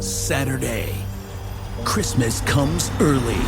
Saturday, Christmas comes early.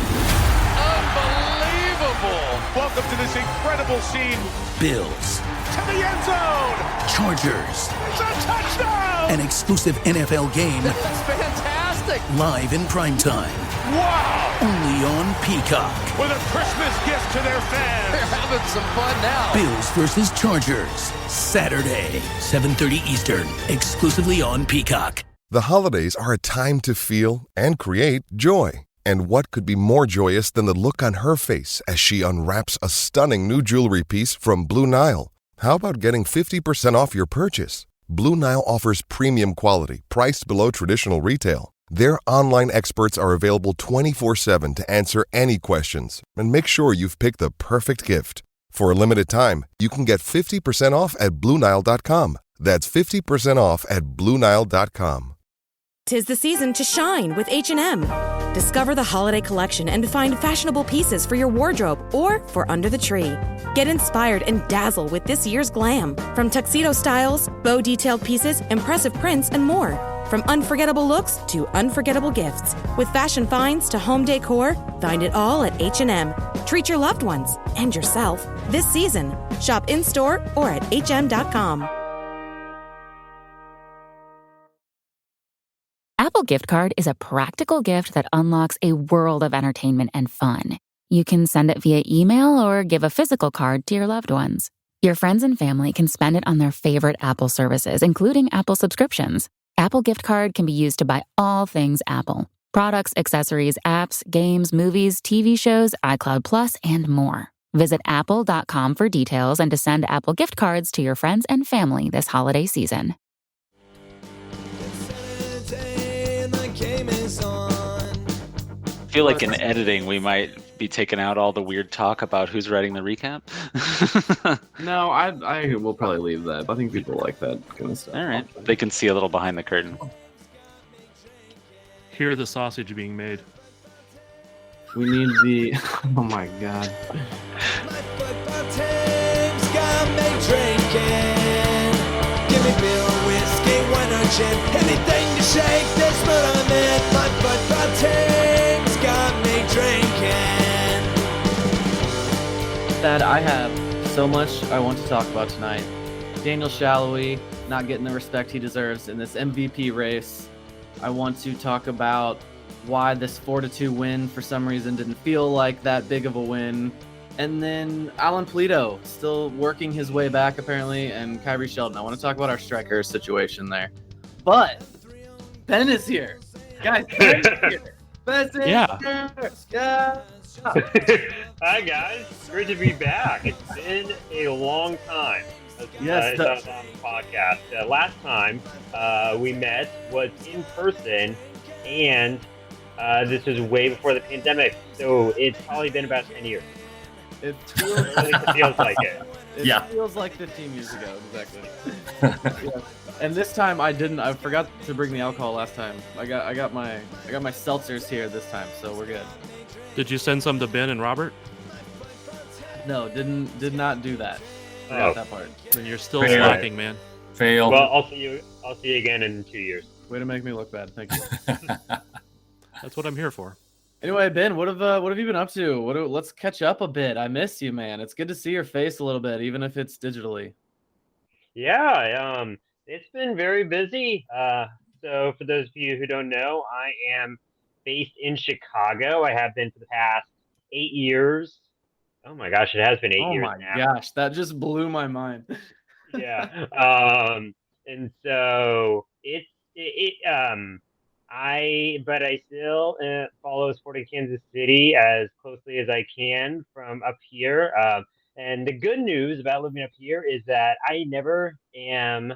Unbelievable! Welcome to this incredible scene. Bills. To the end zone! Chargers. It's a touchdown! An exclusive NFL game. That's fantastic! Live in primetime. Wow! Only on Peacock. With a Christmas gift to their fans. They're having some fun now. Bills versus Chargers. Saturday, 7:30 Eastern. Exclusively on Peacock. The holidays are a time to feel and create joy. And what could be more joyous than the look on her face as she unwraps a stunning new jewelry piece from Blue Nile? How about getting 50% off your purchase? Blue Nile offers premium quality, priced below traditional retail. Their online experts are available 24/7 to answer any questions and make sure you've picked the perfect gift. For a limited time, you can get 50% off at BlueNile.com. That's 50% off at BlueNile.com. 'Tis the season to shine with H&M. Discover the holiday collection and find fashionable pieces for your wardrobe or for under the tree. Get inspired and dazzle with this year's glam. From tuxedo styles, bow detailed pieces, impressive prints, and more. From unforgettable looks to unforgettable gifts. With fashion finds to home decor, find it all at H&M. Treat your loved ones and yourself this season. Shop in-store or at hm.com. Apple Gift Card is a practical gift that unlocks a world of entertainment and fun. You can send it via email or give a physical card to your loved ones. Your friends and family can spend it on their favorite Apple services, including Apple subscriptions. Apple Gift Card can be used to buy all things Apple. Products, accessories, apps, games, movies, TV shows, iCloud Plus, and more. Visit apple.com for details and to send Apple Gift Cards to your friends and family this holiday season. I feel like in editing we might be taking out all the weird talk about who's writing the recap. No, I will probably leave that. I think people like that kind of stuff. All right, they can see a little behind the curtain. Hear the sausage being made. We need the... Oh my god. Give me beer, whiskey, wine or gin. Anything to shake this mood I'm in. My football team's got me drinking. That I have so much I want to talk about tonight. Daniel Salloi not getting the respect he deserves in this MVP race. I want to talk about why this 4-2 win for some reason didn't feel like that big of a win. And then Alan Polito still working his way back apparently, and Kyrie Sheldon. I want to talk about our striker situation there. But Ben is here. Guys, Ben is here. Ben's here. Yeah. Hi guys, great to be back. It's been a long time since I was on the podcast. Last time we met was in person, and this was way before the pandemic, so it's probably been about 10 years. It feels like it. It feels like 15 years ago, exactly. Yeah. And this time I forgot to bring the alcohol last time. I got my seltzers here this time, so we're good. Did you send some to Ben and Robert? No, did not do that. Forgot that part. Then you're still slacking, man. Fail. Well, I'll see you again in 2 years. Way to make me look bad. Thank you. That's what I'm here for. Anyway, Ben, what have you been up to? Let's catch up a bit. I miss you, man. It's good to see your face a little bit, even if it's digitally. Yeah, it's been very busy. So for those of you who don't know, I am based in Chicago. I have been for the past 8 years. Oh my gosh, it has been 8 years now. Oh my gosh, that just blew my mind. Yeah. And so I still follow Sporting Kansas City as closely as I can from up here. And the good news about living up here is that I never am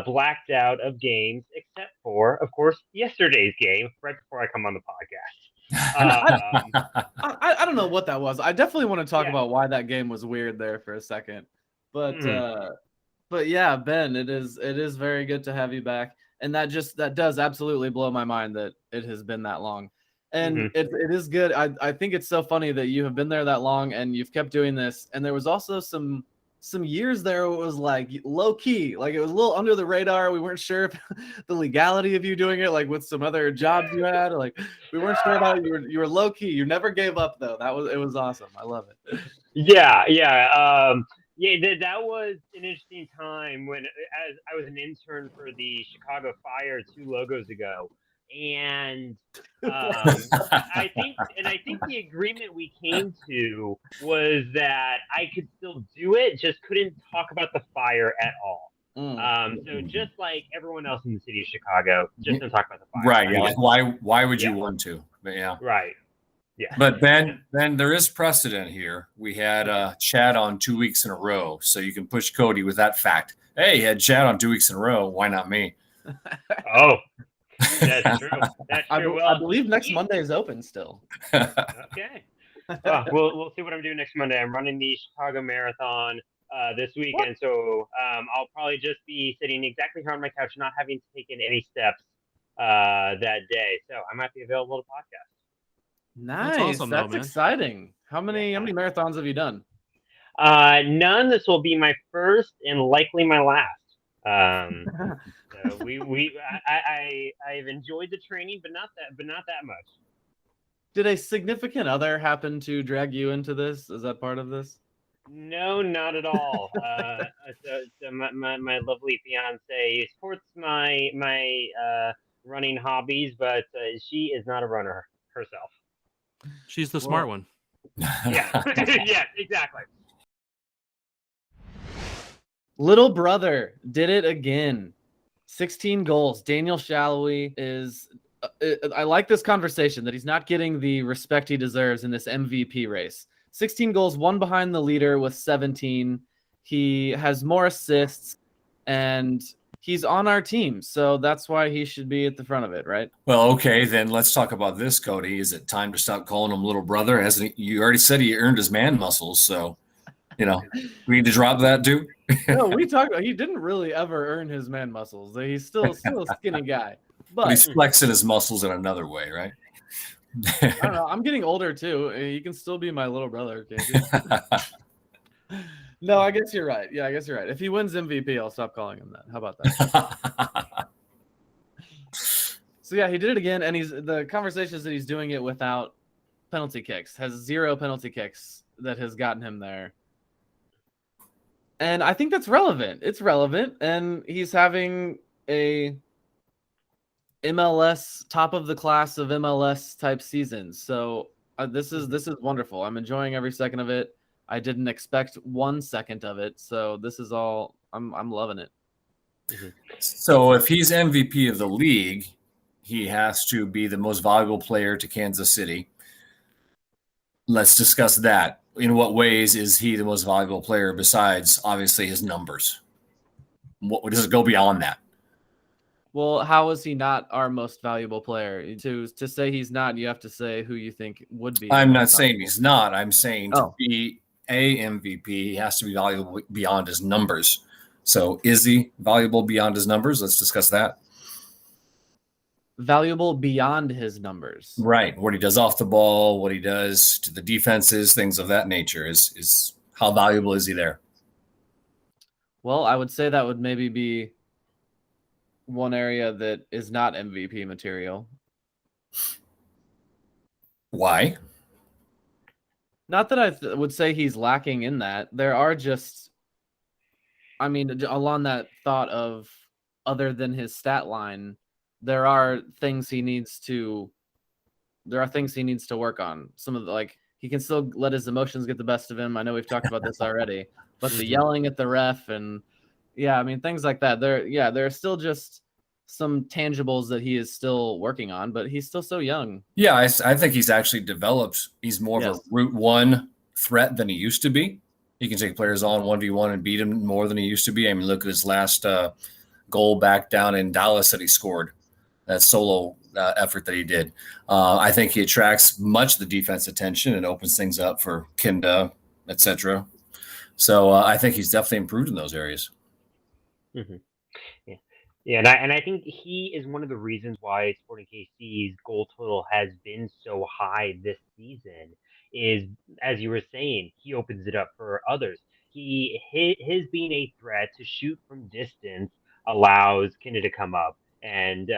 blacked out of games, except for, of course, yesterday's game right before I come on the podcast. I don't know what that was. I definitely want to talk about why that game was weird there for a second. But yeah, Ben, it is very good to have you back. And that does absolutely blow my mind that it has been that long. And it is good. I think it's so funny that you have been there that long and you've kept doing this. And there was also some some years there it was like low key, like it was a little under the radar. We weren't sure if the legality of you doing it, like with some other jobs you had, like we weren't sure about it. You were low key. You never gave up though. It was awesome. I love it. Yeah. That was an interesting time when, as I was an intern for the Chicago Fire 2 logos ago, and I think the agreement we came to was that I could still do it, just couldn't talk about the Fire at all. So just like everyone else in the city of Chicago, just don't talk about the Fire. Right. Yeah. Why would you want to? But yeah. Right. Yeah. But Ben, there is precedent here. We had Chad on 2 weeks in a row, so you can push Cody with that fact. Hey, he had Chad on 2 weeks in a row. Why not me? Oh, that's true. That's true. I believe next Monday is open still. Okay. We'll see what I'm doing next Monday. I'm running the Chicago Marathon this weekend, so I'll probably just be sitting exactly here on my couch, not having taken any steps that day. So I might be available to podcast. Nice. That's awesome, that's exciting. How many marathons have you done? None. This will be my first and likely my last. So I've enjoyed the training, but not that much. Did a significant other happen to drag you into this? Is that part of this? No, not at all. So my lovely fiance supports my running hobbies, but she is not a runner herself. She's the smart one. Yeah. Yes, exactly. Little brother did it again. 16 goals. Daniel Salloi is... I like this conversation that he's not getting the respect he deserves in this MVP race. 16 goals, one behind the leader with 17. He has more assists, and he's on our team, so that's why he should be at the front of it, right? Well, okay, then let's talk about this, Cody. Is it time to stop calling him little brother? You already said he earned his man muscles, so we need to drop that too. No, we talked about he didn't really ever earn his man muscles. He's still a skinny guy, but he's flexing his muscles in another way, right? I don't know. I'm getting older too. You can still be my little brother, can't you? No, I guess you're right. Yeah, I guess you're right. If he wins MVP, I'll stop calling him that. How about that? So yeah, he did it again, and the conversations that he's doing it without penalty kicks, has 0 penalty kicks that has gotten him there. And I think that's relevant. It's relevant, and he's having a MLS top of the class of MLS type seasons. So this is wonderful. I'm enjoying every second of it. I didn't expect 1 second of it, so this is all I'm loving it. So if he's MVP of the league, he has to be the most valuable player to Kansas City. Let's discuss that. In what ways is he the most valuable player besides obviously his numbers? What does it go beyond that? Well, how is he not our most valuable player? To say he's not, you have to say who you think would be. I'm not saying he's not. I'm saying to be a MVP, he has to be valuable beyond his numbers. So is he valuable beyond his numbers? Let's discuss that. Valuable beyond his numbers. Right. What he does off the ball, what he does to the defenses, things of that nature is how valuable is he there? Well, I would say that would maybe be one area that is not MVP material. Why? Not that I would say he's lacking in that. There are just, I mean, along that thought of other than his stat line, there are things he needs to work on. Some of the, he can still let his emotions get the best of him. I know we've talked about this already, but the yelling at the ref and things like that. There are still just some tangibles that he is still working on, but he's still so young. Yeah, I think he's actually developed. He's more of a route one threat than he used to be. He can take players on 1v1 and beat them more than he used to be. I mean, look at his last goal back down in Dallas that he scored, that solo effort that he did. I think he attracts much of the defense attention and opens things up for Kinda, etc. So I think he's definitely improved in those areas. Mm-hmm. Yeah, and I think he is one of the reasons why Sporting KC's goal total has been so high this season is, as you were saying, he opens it up for others. his being a threat to shoot from distance allows Kinney to come up and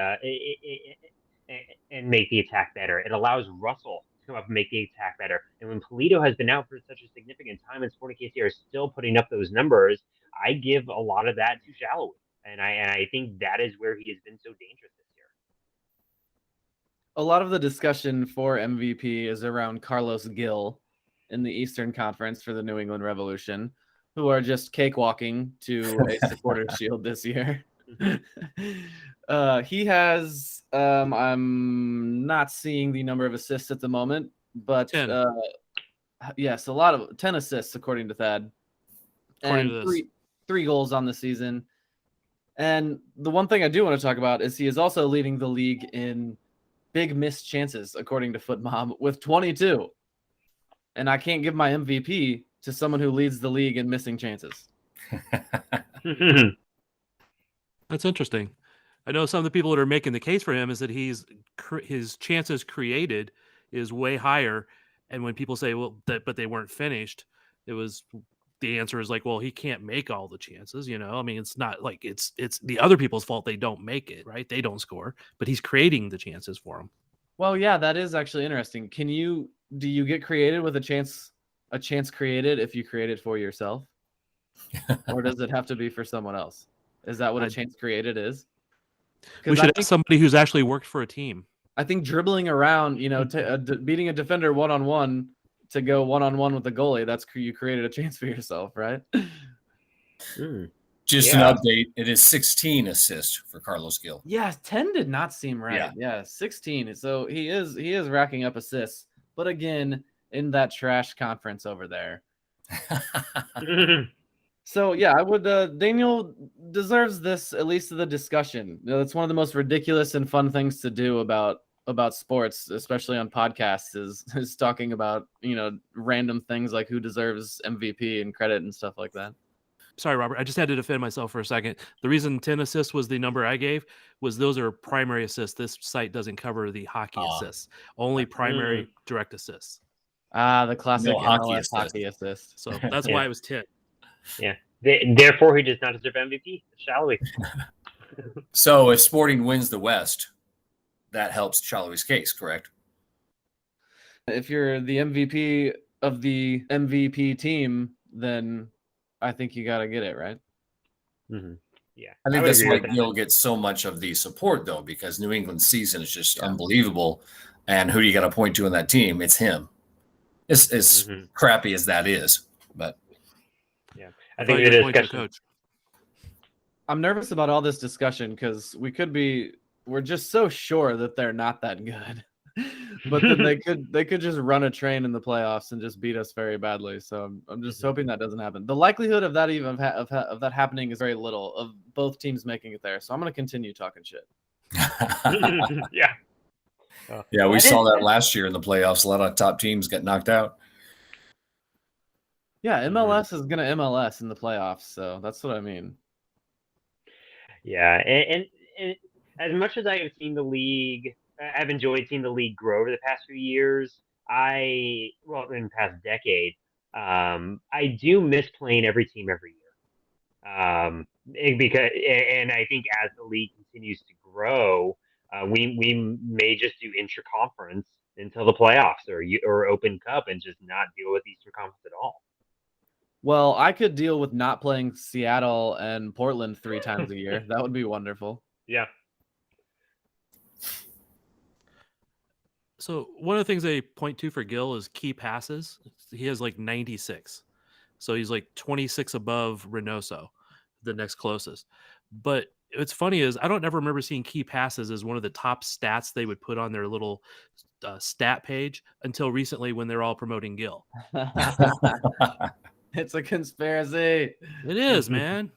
and make the attack better. It allows Russell to come up and make the attack better. And when Polito has been out for such a significant time and Sporting KC are still putting up those numbers, I give a lot of that to Salloi. And I think that is where he has been so dangerous this year. A lot of the discussion for MVP is around Carlos Gil in the Eastern Conference for the New England Revolution, who are just cakewalking to a supporter shield this year. He has, I'm not seeing the number of assists at the moment, but 10. Yes, a lot of 10 assists according to Thad, According and to this. three goals on the season. And the one thing I do want to talk about is he is also leading the league in big missed chances, according to FootMob, with 22. And I can't give my MVP to someone who leads the league in missing chances. That's interesting. I know some of the people that are making the case for him is that his chances created is way higher. And when people say, well, but they weren't finished, the answer is like, well, he can't make all the chances, you know? I mean, it's not like it's the other people's fault they don't make it, right? They don't score, but he's creating the chances for them. Well, yeah, that is actually interesting. Do you get created with a chance created if you create it for yourself? Or does it have to be for someone else? Is that what a chance created is? We should have somebody who's actually worked for a team. I think dribbling around, beating a defender one-on-one to go one-on-one with the goalie, you created a chance for yourself, right? Just an update. It is 16 assists for Carlos Gil. Yeah, 10 did not seem right. Yeah, 16. So he is racking up assists. But again, in that trash conference over there. So yeah, I would. Daniel deserves this, at least to the discussion. It's one of the most ridiculous and fun things to do about sports, especially on podcasts, is talking about random things like who deserves MVP and credit and stuff like that. Sorry, Robert. I just had to defend myself for a second. The reason 10 assists was the number I gave was those are primary assists. This site doesn't cover the hockey assists, only primary direct assists. The classic MLS hockey assist. So that's why it was 10. Yeah. Therefore, he does not deserve MVP, shall we? So if Sporting wins the West, that helps Salloi's case, correct? If you're the MVP of the MVP team, then I think you got to get it, right? Mm-hmm. Yeah. I think that's why Gil gets so much of the support, though, because New England's season is just unbelievable. And who do you got to point to in that team? It's him. It's as crappy as that is, but I think the discussion. I'm nervous about all this discussion because we're just so sure that they're not that good, but then they could just run a train in the playoffs and just beat us very badly. So I'm just hoping that doesn't happen. The likelihood of that even of that happening is very little, of both teams making it there. So I'm going to continue talking shit. Yeah. Yeah, we saw that last year in the playoffs. A lot of top teams got knocked out. Yeah, MLS is going to MLS in the playoffs, so that's what I mean. Yeah, and as much as I have seen the league, I've enjoyed seeing the league grow over the past few years. In the past decade, I do miss playing every team every year. And I think as the league continues to grow, we may just do intra-conference until the playoffs or Open Cup and just not deal with Eastern Conference at all. Well, I could deal with not playing Seattle and Portland 3 times a year. That would be wonderful. Yeah. So one of the things they point to for Gil is key passes. He has like 96. So he's like 26 above Reynoso, the next closest. But what's funny is I don't ever remember seeing key passes as one of the top stats they would put on their little stat page until recently when they're all promoting Gil. It's a conspiracy. It is, man.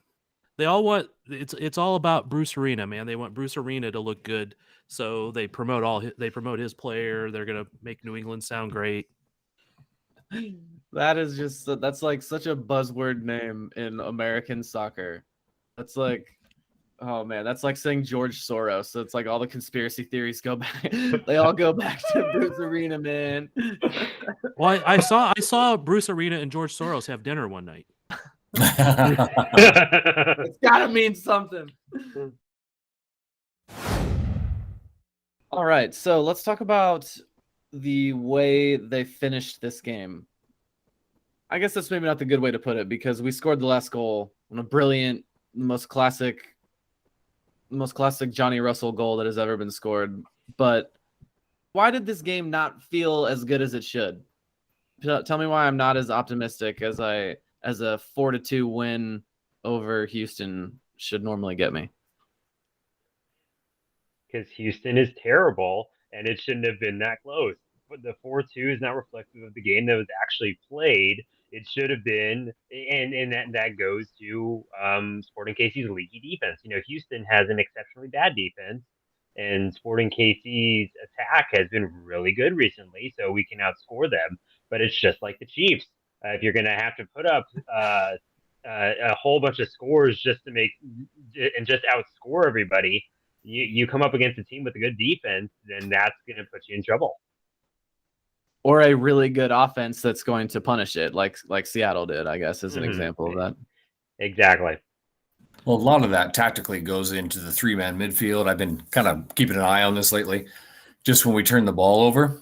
They all want it's all about Bruce Arena, man. They want Bruce Arena to look good, so they promote his player. They're gonna make New England sound great. That's like such a buzzword name in American soccer. That's like, oh man, that's like saying George Soros. So it's like all the conspiracy theories go back. They all go back to Bruce Arena, man. Well, I saw Bruce Arena and George Soros have dinner one night. It's gotta mean something. All right, so let's talk about the way they finished this game. I guess that's maybe not the good way to put it, because we scored the last goal on a brilliant, most classic Johnny Russell goal that has ever been scored. But why did this game not feel as good as it should? Tell me why I'm not as optimistic as a 4-2 win over Houston should normally get me. Because Houston is terrible, and it shouldn't have been that close. But the 4-2 is not reflective of the game that was actually played. It should have been, and that goes to Sporting KC's leaky defense. Houston has an exceptionally bad defense, and Sporting KC's attack has been really good recently, so we can outscore them. But it's just like the Chiefs. If you're going to have to put up a whole bunch of scores just to make and just outscore everybody, you come up against a team with a good defense, then that's going to put you in trouble. Or a really good offense that's going to punish it, like Seattle did, I guess, is an example of that. Exactly. Well, a lot of that tactically goes into the 3-man midfield. I've been kind of keeping an eye on this lately. Just when we turn the ball over,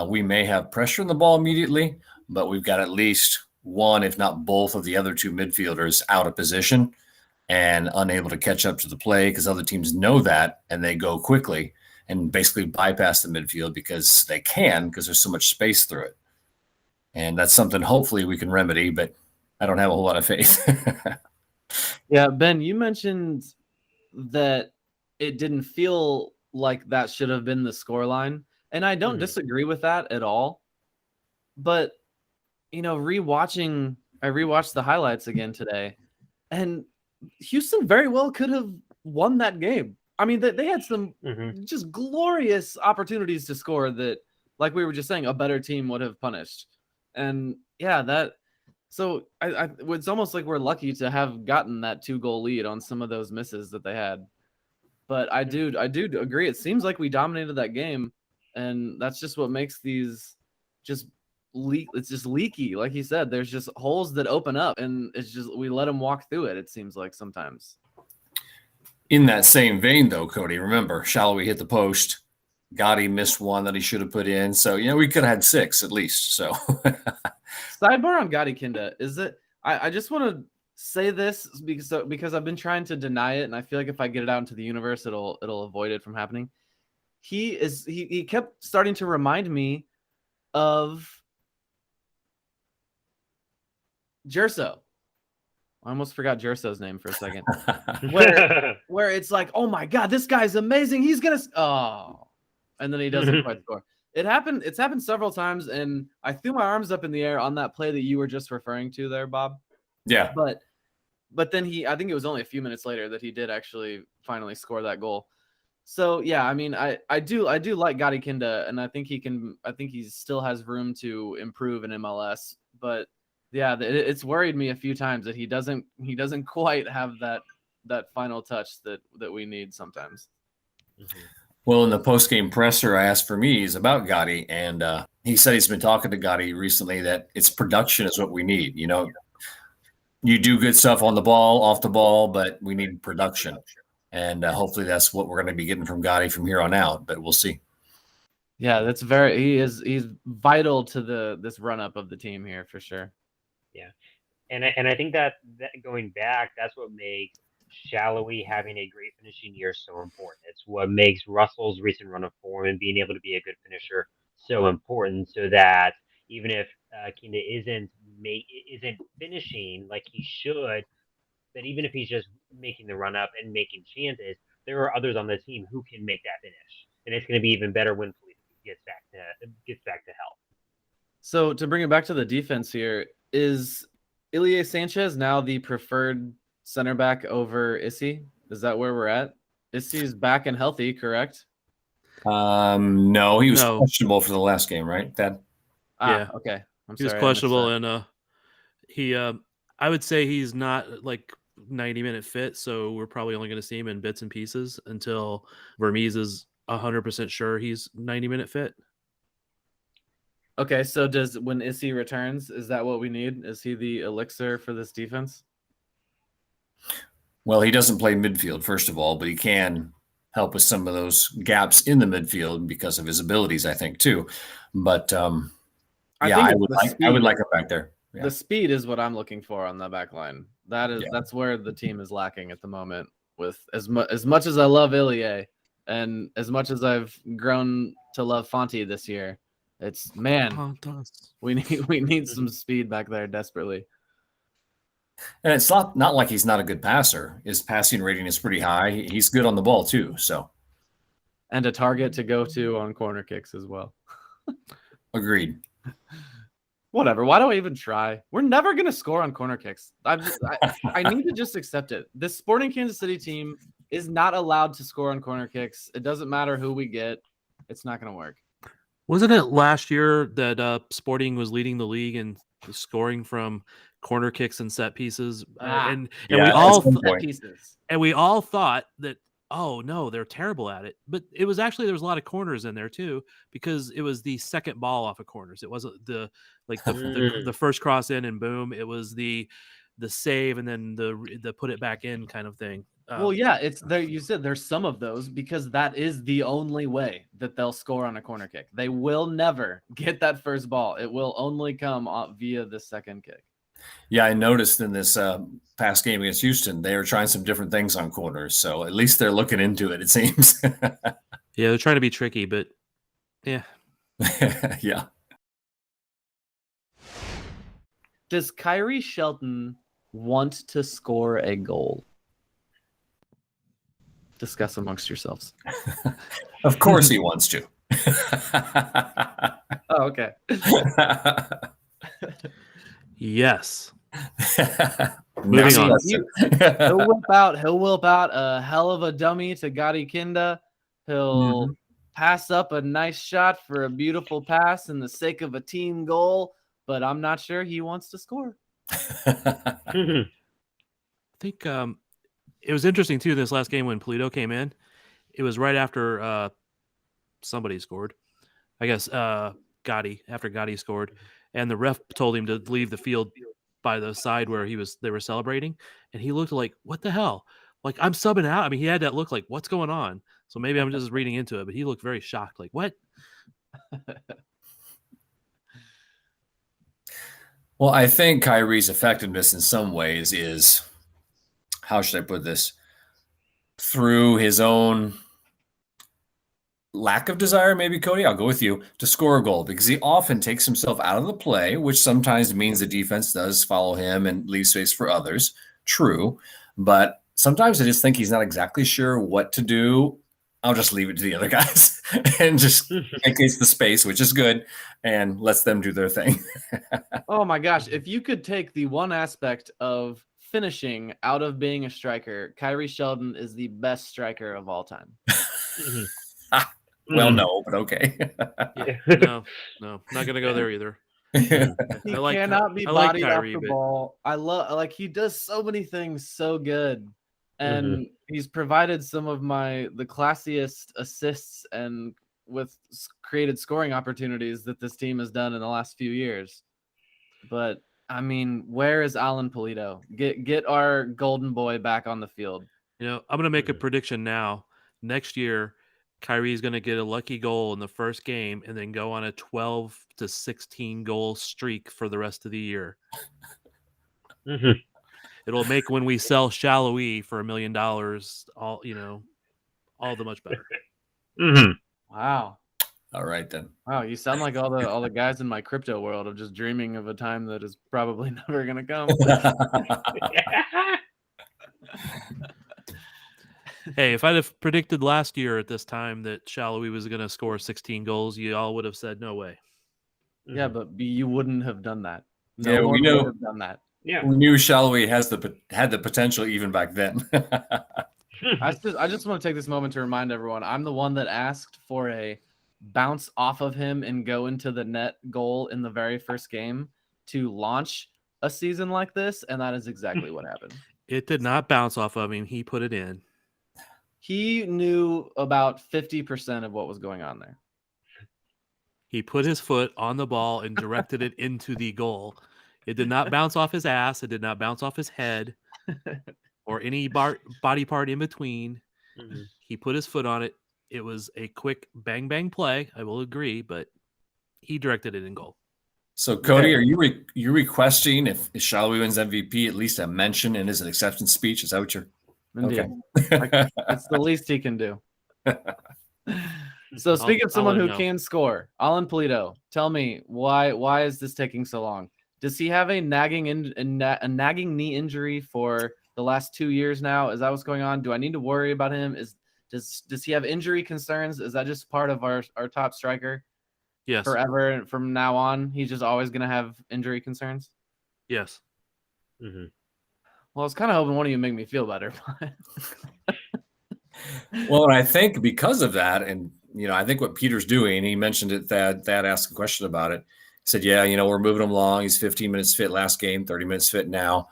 we may have pressure on the ball immediately, but we've got at least one, if not both, of the other two midfielders out of position and unable to catch up to the play, because other teams know that and they go quickly and basically bypass the midfield because there's so much space through it. And that's something hopefully we can remedy, but I don't have a whole lot of faith. Yeah, Ben, you mentioned that it didn't feel like that should have been the scoreline, and I don't disagree with that at all. But, I rewatched the highlights again today, and Houston very well could have won that game. I mean, they had some just glorious opportunities to score that, like we were just saying, a better team would have punished. And yeah, so it's almost like we're lucky to have gotten that 2-goal lead on some of those misses that they had. But I do agree. It seems like we dominated that game, and that's just what makes these just leak. It's just leaky, like he said. There's just holes that open up, and it's just we let them walk through it. It seems like sometimes. In that same vein, though, Cody, remember, Salloi hit the post. Gotti missed one that he should have put in. So, we could have had 6 at least. So, sidebar on Gotti Kinda is that I just want to say this because I've been trying to deny it, and I feel like if I get it out into the universe, it'll avoid it from happening. He kept starting to remind me of Gerso. I almost forgot Gerso's name for a second. where it's like, oh my God, this guy's amazing. He's gonna and then he doesn't quite score. It's happened several times, and I threw my arms up in the air on that play that you were just referring to there, Bob. Yeah. But then I think it was only a few minutes later that he did actually finally score that goal. So yeah, I mean, I do like Gotti Kinda, and I think he still has room to improve in MLS, but yeah, it's worried me a few times that he doesn't quite have that final touch that we need sometimes. Well, in the post-game presser I asked for me is about Gotti, and he said he's been talking to Gotti recently that it's production is what we need. You do good stuff on the ball, off the ball, but we need production. And hopefully that's what we're going to be getting from Gotti from here on out, but we'll see. Yeah, he's vital to this run-up of the team here for sure. Yeah. And I think that going back, that's what makes Salloi having a great finishing year so important. It's what makes Russell's recent run of form and being able to be a good finisher so important, so that even if Kinda isn't finishing like he should, that even if he's just making the run up and making chances, there are others on the team who can make that finish, and it's going to be even better when Felipe gets back to health. So to bring it back to the defense here, is Ilie Sanchez now the preferred center back over Issy? Is that where we're at? Issy's back and healthy, correct? No, he was questionable for the last game, right? Yeah. Okay. He was questionable, and I would say he's not like 90-minute fit, so we're probably only going to see him in bits and pieces until Vermees is 100% sure he's 90-minute fit. Okay, so when Issy returns, is that what we need? Is he the elixir for this defense? Well, he doesn't play midfield, first of all, but he can help with some of those gaps in the midfield because of his abilities, I think, too. But I would like him back there. Yeah. The speed is what I'm looking for on the back line. That's where the team is lacking at the moment. With as much as I love Ilie and as much as I've grown to love Fonte this year, it's we need some speed back there desperately. And it's not like he's not a good passer. His passing rating is pretty high. He's good on the ball too. So, and a target to go to on corner kicks as well. Agreed. Whatever. Why do I even try? We're never going to score on corner kicks. I need to just accept it. This Sporting Kansas City team is not allowed to score on corner kicks. It doesn't matter who we get. It's not going to work. Wasn't it last year that Sporting was leading the league in scoring from corner kicks and set pieces? And we all thought that, oh no, they're terrible at it. But it was actually, there was a lot of corners in there too, because it was the second ball off of corners. It wasn't the first cross in and boom. It was the save and then the put it back in kind of thing. Well, yeah, it's there. You said there's some of those because that is the only way that they'll score on a corner kick. They will never get that first ball. It will only come via the second kick. Yeah, I noticed in this past game against Houston, they were trying some different things on corners. So at least they're looking into it, it seems. Yeah, they're trying to be tricky, but yeah. Yeah. Does Kyrie Shelton want to score a goal? Discuss amongst yourselves. Of course he wants to. Oh, okay. Yes. Moving on. He'll whip out a hell of a dummy to Gadi Kinda. He'll pass up a nice shot for a beautiful pass in the sake of a team goal, but I'm not sure he wants to score. I think it was interesting too this last game when Polito came in. It was right after somebody scored. I guess Gotti, after Gotti scored, and the ref told him to leave the field by the side where they were celebrating, and he looked like, what the hell? Like, I'm subbing out. I mean, he had that look like, what's going on? So maybe I'm just reading into it, but he looked very shocked, like, what? Well, I think Kyrie's effectiveness in some ways is, how should I put this, through his own lack of desire, maybe, Cody, I'll go with you, to score a goal, because he often takes himself out of the play, which sometimes means the defense does follow him and leave space for others. True. But sometimes I just think he's not exactly sure what to do. I'll just leave it to the other guys and just vacates the space, which is good, and lets them do their thing. Oh my gosh. If you could take the one aspect of finishing out of being a striker, Kyrie Shelton is the best striker of all time. Well, no, but okay. No, not gonna go there either. He cannot be bodied off the ball. I love, he does so many things so good, and he's provided some of the classiest assists and with created scoring opportunities that this team has done in the last few years. But I mean, where is Alan Polito? Get our golden boy back on the field. I'm gonna make a prediction now. Next year, Kyrie is going to get a lucky goal in the first game and then go on a 12 to 16 goal streak for the rest of the year. It'll make when we sell Salloi for $1 million, all the much better. Wow. All right then. Wow, you sound like all the guys in my crypto world of just dreaming of a time that is probably never going to come. Hey, if I'd have predicted last year at this time that Salloi was going to score 16 goals, you all would have said no way. Yeah, but you wouldn't have done that. We know. Have done that. Yeah, we knew Salloi had the potential even back then. I just want to take this moment to remind everyone, I'm the one that asked for a bounce off of him and go into the net goal in the very first game to launch a season like this, and that is exactly what happened. It did not bounce off of him. He put it in. He knew about 50% of what was going on there. He put his foot on the ball and directed it into the goal. It did not bounce off his ass. It did not bounce off his head or any body part in between. Mm-hmm. He put his foot on it. It was a quick bang, bang play. I will agree, but he directed it in goal. So, Cody, are you requesting if Salloi wins MVP, at least a mention in his acceptance speech? Is that what you're? Indeed. Okay. It's the least he can do. So, speaking of someone who can score, Alan Polito, tell me why is this taking so long? Does he have a nagging knee injury for the last 2 years now? Is that what's going on? Do I need to worry about him? Does he have injury concerns? Is that just part of our top striker? Yes. Forever and from now on, he's just always going to have injury concerns? Yes. Mm-hmm. Well, I was kind of hoping one of you make me feel better. Well, and I think because of that, and I think what Peter's doing, he mentioned it, that asked a question about it. He said, yeah, we're moving him along. He's 15 minutes fit last game, 30 minutes fit now.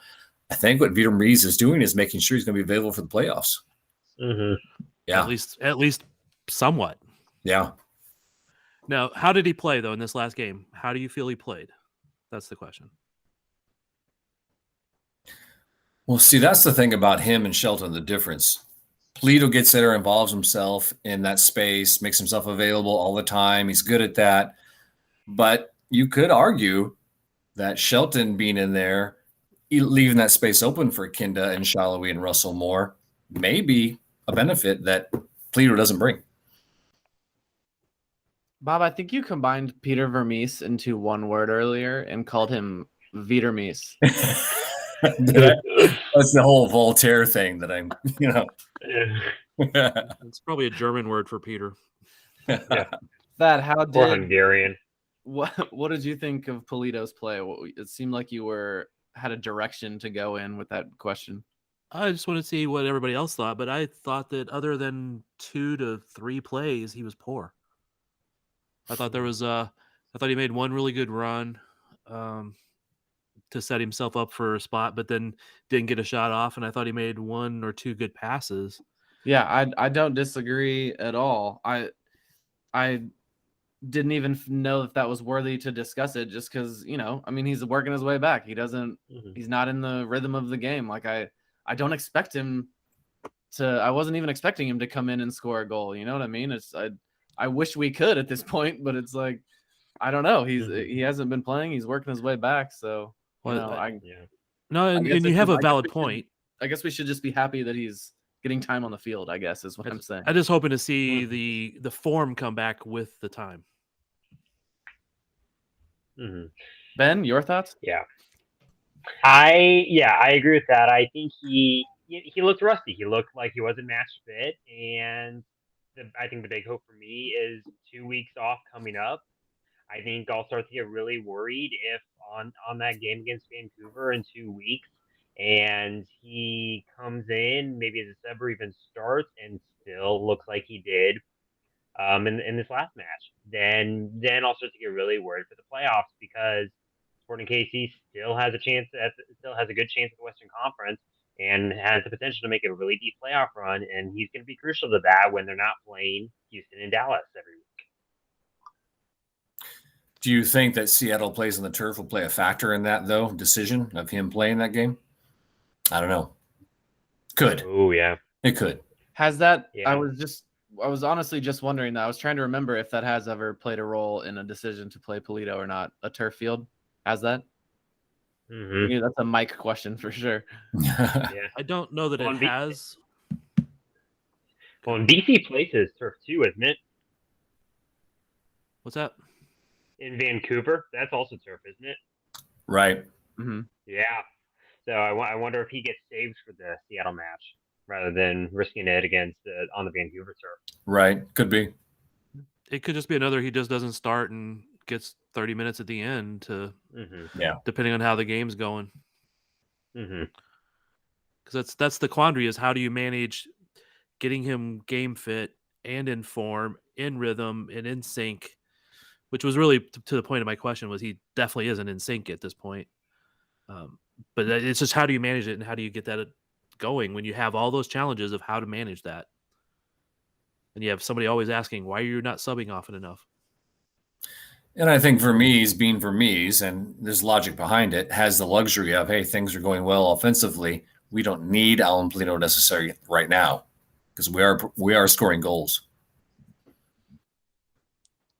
I think what Vitor Rees is doing is making sure he's going to be available for the playoffs. Mm-hmm. Yeah. At least somewhat. Yeah. Now, how did he play, though, in this last game? How do you feel he played? That's the question. Well, see, that's the thing about him and Shelton, the difference. Polito gets there, involves himself in that space, makes himself available all the time. He's good at that. But you could argue that Shelton being in there, leaving that space open for Kinda and Salloi and Russell Moore, may be a benefit that Polito doesn't bring. Bob, I think you combined Peter Vermees into one word earlier and called him Vitermees. That's the whole Voltaire thing that I'm, It's probably a German word for Peter. Yeah. Thad, how did Hungarian? What did you think of Polito's play? It seemed like you had a direction to go in with that question. I just want to see what everybody else thought, but I thought that other than 2 to 3 plays, he was poor. I thought I thought he made one really good run to set himself up for a spot, but then didn't get a shot off. And I thought he made 1 or 2 good passes. Yeah, I don't disagree at all. I didn't even know if that was worthy to discuss it, just because he's working his way back. He's not in the rhythm of the game. Like I don't expect him to. I wasn't even expecting him to come in and score a goal. You know what I mean? I wish we could at this point, but it's like, I don't know. He hasn't been playing. He's working his way back. So, and you have a valid point. I guess we should just be happy that he's getting time on the field, I guess, is what I'm saying. I'm just hoping to see the form come back with the time. Mm-hmm. Ben, your thoughts? Yeah. I agree with that. I think he looked rusty. He looked like he wasn't match fit, and I think the big hope for me is 2 weeks off coming up. I think I'll start to get really worried if on that game against Vancouver in 2 weeks, and he comes in maybe as a sub or even starts and still looks like he did in this last match. Then I'll start to get really worried for the playoffs, because Sporting KC still has a good chance at the Western Conference and has the potential to make a really deep playoff run, and he's going to be crucial to that when they're not playing Houston and Dallas every week. Do you think that Seattle plays on the turf will play a factor in that, though, decision of him playing that game? I don't know. Could. Oh, yeah. It could. Has that Yeah. I was honestly just wondering that. I was trying to remember if that has ever played a role in a decision to play Polito or not. A turf field? Has that? Mm-hmm. Yeah, that's a Mike question for sure. Yeah. I don't know that it has. Well, in BC places turf too, isn't it? What's that? In Vancouver, that's also turf, isn't it? Right. Mm-hmm. Yeah. So I wonder if he gets saved for the Seattle match rather than risking it against on the Vancouver turf. Right. Could be. It could just be another he just doesn't start and gets 30 minutes at the end depending on how the game's going. Mm-hmm. Because that's the quandary, is how do you manage getting him game fit and in form, in rhythm, and in sync, which was really to the point of my question, was he definitely isn't in sync at this point. But it's just, how do you manage it and how do you get that going when you have all those challenges of how to manage that? And you have somebody always asking, why are you not subbing often enough? And I think Vermees, being Vermees, and there's logic behind it, has the luxury of, hey, things are going well offensively. We don't need Alan Polino necessarily right now because we are scoring goals.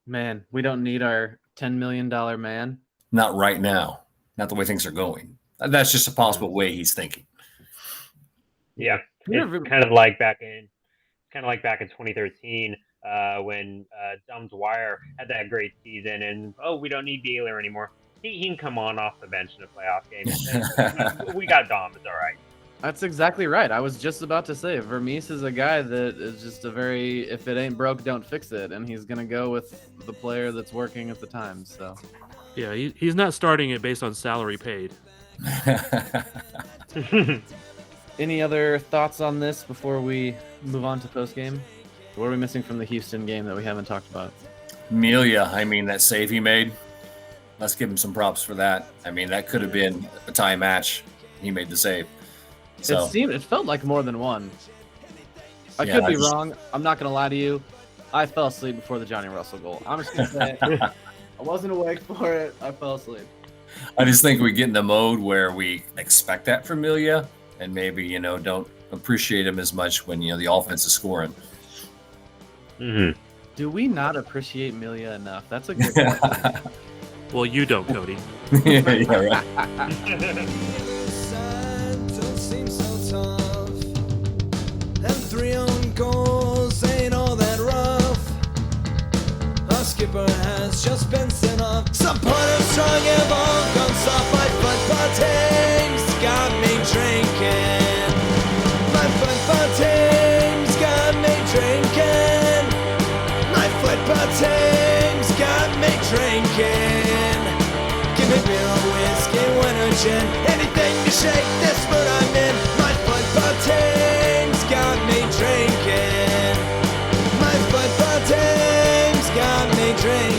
Man, we don't need our $10 million man. Not right now. Not the way things are going. That's just a possible way he's thinking. Yeah, it's kind of like back in 2013 when Dom Dwyer had that great season, and we don't need Baylor anymore. He can come on off the bench in a playoff game. we got Dom. It's all right. That's exactly right. I was just about to say, Vermees is a guy that is just a very, if it ain't broke, don't fix it. And he's going to go with the player that's working at the time. So, yeah, he's not starting it based on salary paid. Any other thoughts on this before we move on to postgame? What are we missing from the Houston game that we haven't talked about? Melia, I mean, that save he made, let's give him some props for that. I mean, that could have been a tie match. He made the save. So, it felt like more than one. I could be wrong. I'm not going to lie to you. I fell asleep before the Johnny Russell goal. I'm just going to say it. I wasn't awake for it. I fell asleep. I just think we get in the mode where we expect that from Melia and maybe, don't appreciate him as much when, the offense is scoring. Mm-hmm. Do we not appreciate Melia enough? That's a good point. Well, you don't, Cody. Yeah, right. And 3 own goals ain't all that rough. Our skipper has just been sent off. Supporters strong have all gone soft. My football team's got me drinking. My football team's got me drinking. My football team's got me drinking. Give me beer or whiskey, wine or gin, anything to shake this mood I'm in. My football team's got me drinking. My football team's got me drinking.